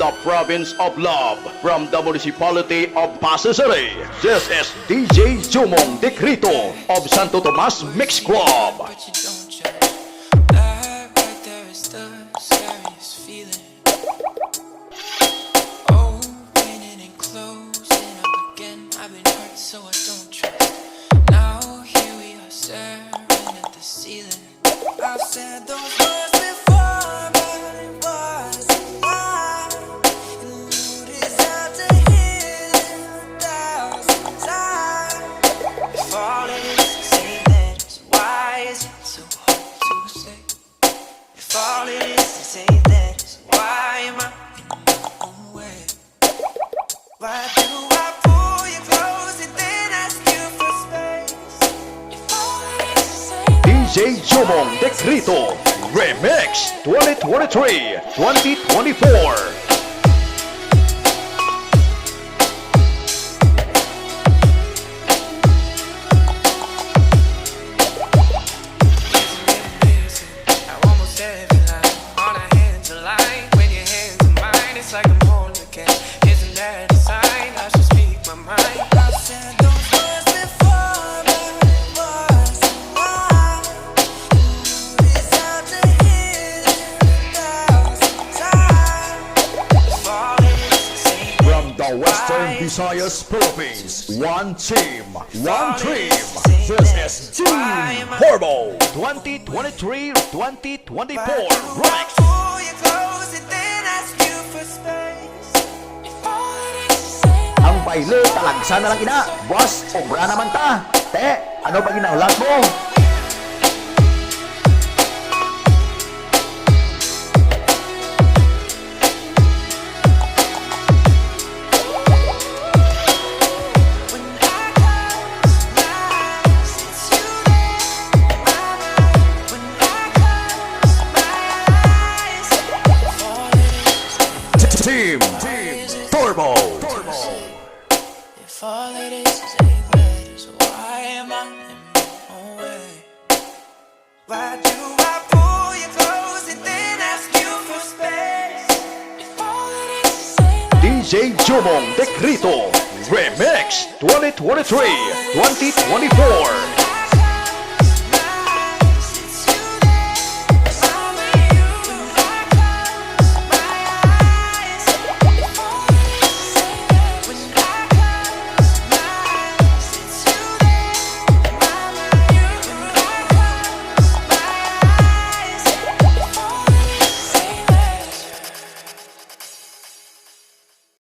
the province of Love, from the municipality of Pasay City. This is DJ Jumong Decrito of Santo Tomas Mix Club. But you don't judge. That right there is the scariest feeling. Opening and closing up again. I've been hurt, so I don't trust. Now here we are staring at the ceiling. I've said those words before, but it wasn't mine. And you deserve to hear them 1,000 times. If all it is to say that is, why is it so hard to say? If all it is to say that is, why am I in my own way? Why do I pull you close and then ask you for space? If all it is to say DJ Jumong Decrito Remix 2023-2024. almost every line on our hands align. When your hands are mine, it's like I'm holding a cat. Isn't that a sign? I should speak my mind. I've said those words before, but it wasn't mine. You deserve to hear them 1,000 times. If all it is to say From the Western Visayas, Philippines, one team, one dream. This is Team Horbo 2023-2024 Remix. pull you close and then ask you for space. If all it is to say Ang baile talagsa na lang ina. Boss, obra naman ta. Te, ano ba ginaulat mo? when I close my eyes, it's you there in my mind. When I close my eyes, if all it is, Team Turbo. if all it is say that is, why am I in my own way? Why do I pull you close and then ask you for space? If all it is to say that DJ Jumong Decrito Remix 2023-2024.